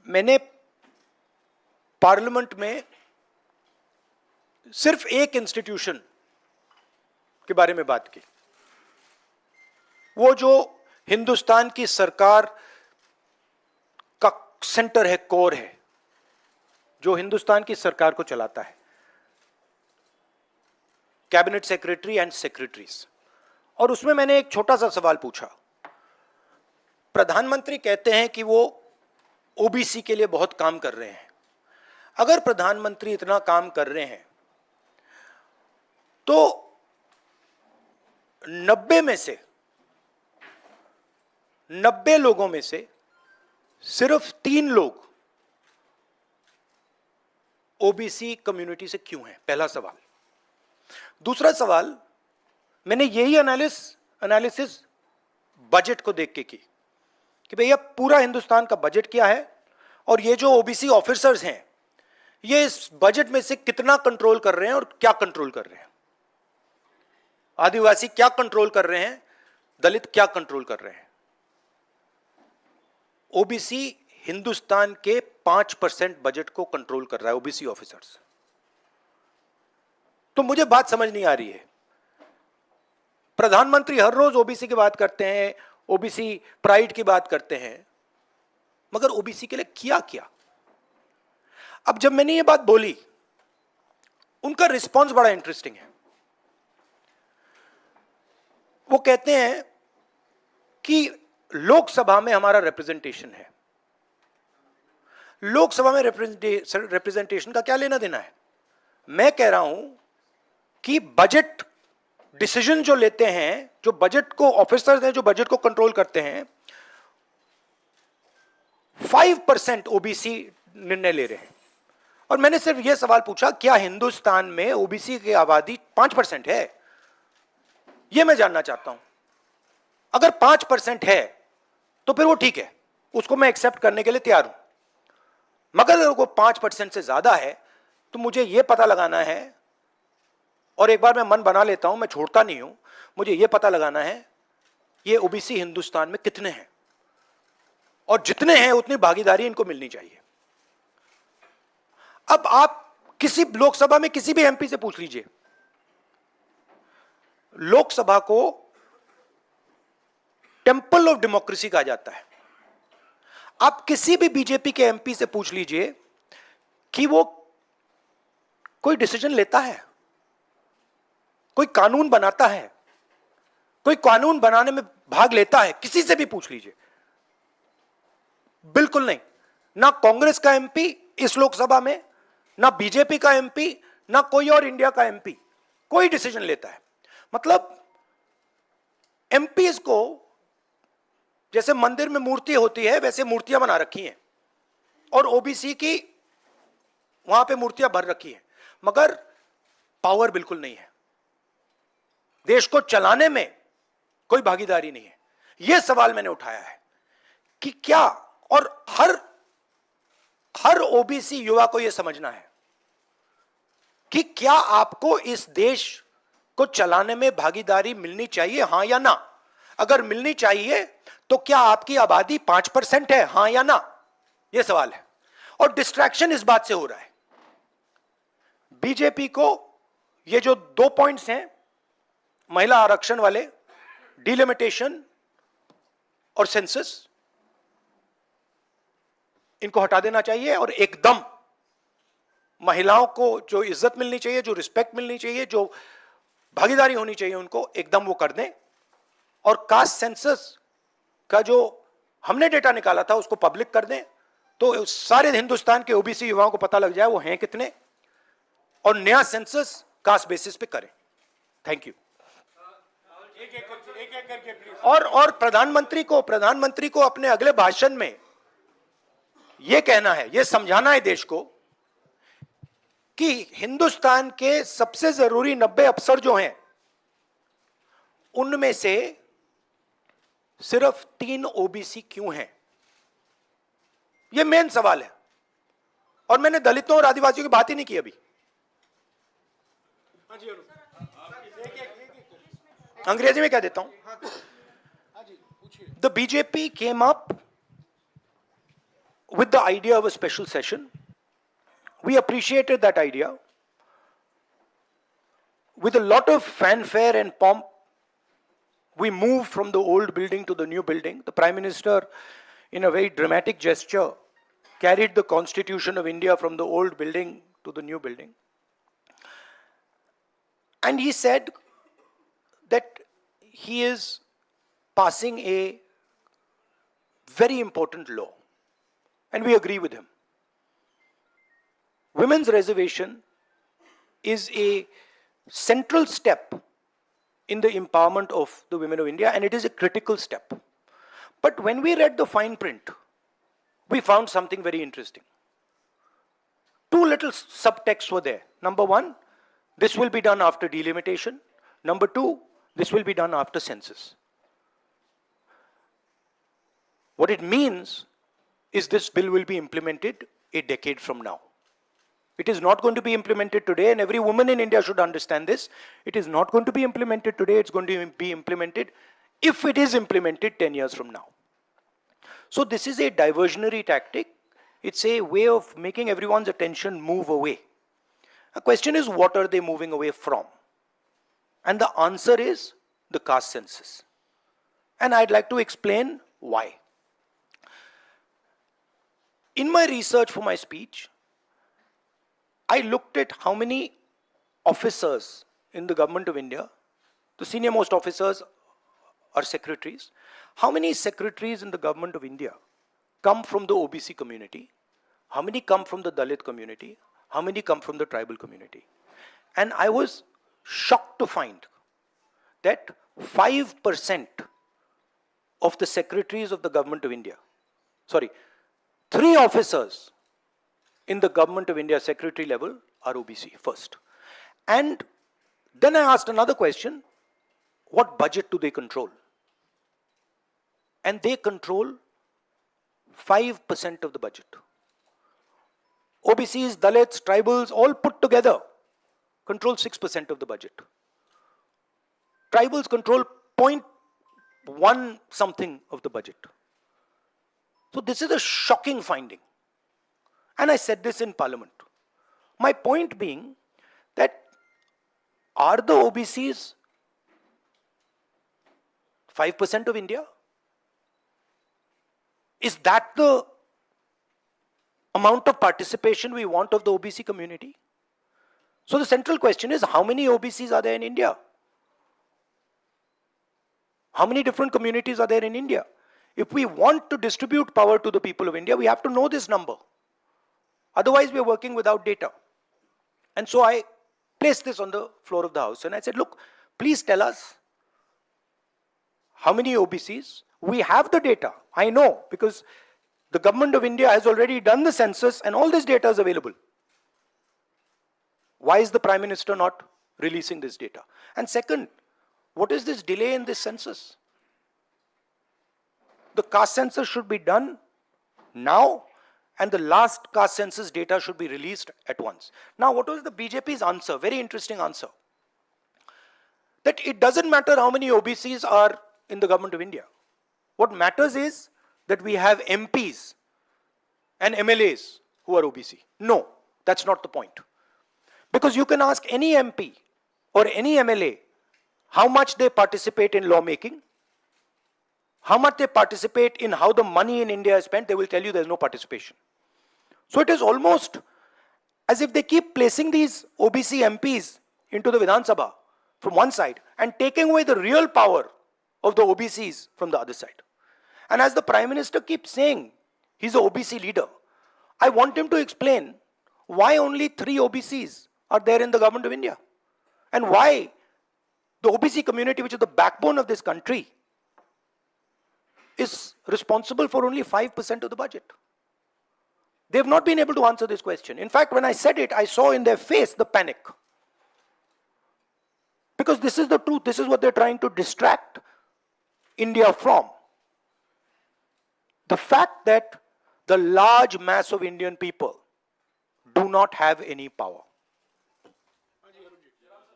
मैंने पार्लियामेंट में सिर्फ एक इंस्टीट्यूशन के बारे में बात की, वो जो हिंदुस्तान की सरकार का सेंटर है, कोर है, जो हिंदुस्तान की सरकार को चलाता है, कैबिनेट सेक्रेटरी एंड सेक्रेटरीज। और उसमें मैंने एक छोटा सा सवाल पूछा। प्रधानमंत्री कहते हैं कि वो ओबीसी के लिए बहुत काम कर रहे हैं। अगर प्रधानमंत्री इतना काम कर रहे हैं तो 90 लोगों में से सिर्फ 3 लोग ओबीसी कम्युनिटी से क्यों हैं? पहला सवाल। दूसरा सवाल, मैंने यही एनालिसिस बजट को देख के की कि भैया पूरा हिंदुस्तान का बजट क्या है और ये जो ओबीसी ऑफिसर्स हैं ये इस बजट में से कितना कंट्रोल कर रहे हैं और क्या कंट्रोल कर रहे हैं। आदिवासी क्या कंट्रोल कर रहे हैं, दलित क्या कंट्रोल कर रहे हैं। ओबीसी हिंदुस्तान के 5% बजट को कंट्रोल कर रहा है, ओबीसी ऑफिसर्स। तो मुझे बात समझ नहीं आ रही है। प्रधानमंत्री हर रोज ओबीसी की बात करते हैं, ओबीसी प्राइड की बात करते हैं, मगर ओबीसी के लिए किया क्या? अब जब मैंने ये बात बोली, उनका रिस्पॉन्स बड़ा इंटरेस्टिंग है। वो कहते हैं कि लोकसभा में हमारा रिप्रेजेंटेशन है। लोकसभा में रिप्रेजेंटेशन का क्या लेना देना है? मैं कह रहा हूं कि बजट डिसीजन जो लेते हैं, जो बजट को ऑफिसर्स हैं, जो बजट को कंट्रोल करते हैं, 5% ओबीसी निर्णय ले रहे हैं। और मैंने सिर्फ यह सवाल पूछा, क्या हिंदुस्तान में ओबीसी की आबादी 5% है? यह मैं जानना चाहता हूं। अगर 5% है तो फिर वो ठीक है, उसको मैं एक्सेप्ट करने के लिए तैयार हूं। मगर अगर वो 5% से ज्यादा है तो मुझे यह पता लगाना है, और एक बार मैं मन बना लेता हूं, मैं छोड़ता नहीं हूं, मुझे यह पता लगाना है ये ओबीसी हिंदुस्तान में कितने हैं, और जितने हैं उतनी भागीदारी इनको मिलनी चाहिए। अब आप किसी लोकसभा में किसी भी एमपी से पूछ लीजिए, लोकसभा को टेंपल ऑफ डेमोक्रेसी कहा जाता है। आप किसी भी बीजेपी के एमपी से पूछ लीजिए कि वो कोई डिसीजन लेता है, कोई कानून बनाता है, कोई कानून बनाने में भाग लेता है, किसी से भी पूछ लीजिए, बिल्कुल नहीं। ना कांग्रेस का एमपी इस लोकसभा में, ना बीजेपी का एमपी, ना कोई और इंडिया का एमपी कोई डिसीजन लेता है। मतलब एमपीज को जैसे मंदिर में मूर्ति होती है वैसे मूर्तियां बना रखी हैं, और ओबीसी की वहां पे मूर्तियां भर रखी हैं, मगर पावर बिल्कुल नहीं है। देश को चलाने में कोई भागीदारी नहीं है। यह सवाल मैंने उठाया है कि क्या, और हर ओबीसी युवा को यह समझना है कि क्या आपको इस देश को चलाने में भागीदारी मिलनी चाहिए, हां या ना? अगर मिलनी चाहिए तो क्या आपकी आबादी 5% है, हां या ना? यह सवाल है। और डिस्ट्रैक्शन इस बात से हो रहा है, बीजेपी को ये जो 2 पॉइंट्स हैं, महिला आरक्षण वाले, डिलिमिटेशन और सेंसस, इनको हटा देना चाहिए और एकदम महिलाओं को जो इज्जत मिलनी चाहिए, जो रिस्पेक्ट मिलनी चाहिए, जो भागीदारी होनी चाहिए, उनको एकदम वो कर दें। और कास्ट सेंसस का जो हमने डेटा निकाला था उसको पब्लिक कर दें, तो सारे हिंदुस्तान के ओबीसी युवाओं को पता लग जाए वो हैं कितने, और नया सेंसस कास्ट बेसिस पे करें। Thank you. और प्रधानमंत्री को अपने अगले भाषण में यह कहना है, यह समझाना है देश को कि हिंदुस्तान के सबसे जरूरी 90 अफसर जो हैं उनमें से सिर्फ 3 ओबीसी क्यों हैं? यह मेन सवाल है। और मैंने दलितों और आदिवासियों की बात ही नहीं की अभी। अंग्रेजी में क्या देता हूं? The BJP came up with the idea of a special session. We appreciated that idea. With a lot of fanfare and pomp, we moved from the old building to the new building. The Prime Minister, in a very dramatic gesture, carried the Constitution of India from the old building to the new building. And he said that he is passing a very important law. And we agree with him. Women's reservation is a central step in the empowerment of the women of India, and it is a critical step. But when we read the fine print, we found something very interesting. Two little subtexts were there. Number one, this will be done after delimitation. Number two, this will be done after census. What it means is this bill will be implemented a decade from now. It is not going to be implemented today, and every woman in India should understand this. It is not going to be implemented today, it's going to be implemented, if it is implemented, 10 years from now. So this is a diversionary tactic. It's a way of making everyone's attention move away. The question is, what are they moving away from? And the answer is the caste census. And I'd like to explain why. In my research for my speech, I looked at how many officers in the government of India, the senior most officers are secretaries, how many secretaries in the government of India come from the OBC community, how many come from the Dalit community, how many come from the tribal community. And I was shocked to find that 5% of the secretaries of the government of India, 3 officers in the government of India secretary level are OBC first. And then I asked another question, what budget do they control? And they control 5% of the budget. OBCs, Dalits, tribals, all put together control 6% of the budget. Tribals control 0.1 something of the budget. So this is a shocking finding. And I said this in Parliament. My point being that are the OBCs 5% of India? Is that the amount of participation we want of the OBC community? So the central question is, how many OBCs are there in India? How many different communities are there in India? If we want to distribute power to the people of India, we have to know this number. Otherwise, we are working without data. And so I placed this on the floor of the House and I said, look, please tell us how many OBCs. We have the data, I know, because the government of India has already done the census and all this data is available. Why is the Prime Minister not releasing this data? And second, what is this delay in this census? The caste census should be done now, and the last caste census data should be released at once. Now, what was the BJP's answer? Very interesting answer. That it doesn't matter how many OBCs are in the government of India. What matters is that we have MPs and MLAs who are OBC. No, that's not the point. Because you can ask any MP or any MLA how much they participate in lawmaking, how much they participate in how the money in India is spent, they will tell you there's no participation. So it is almost as if they keep placing these OBC MPs into the Vidhan Sabha from one side and taking away the real power of the OBCs from the other side. And as the Prime Minister keeps saying, he's an OBC leader, I want him to explain why only 3 OBCs are there in the government of India. And why the OBC community, which is the backbone of this country, is responsible for only 5% of the budget. They have not been able to answer this question. In fact, when I said it, I saw in their face the panic. Because this is the truth, this is what they're trying to distract India from. The fact that the large mass of Indian people do not have any power.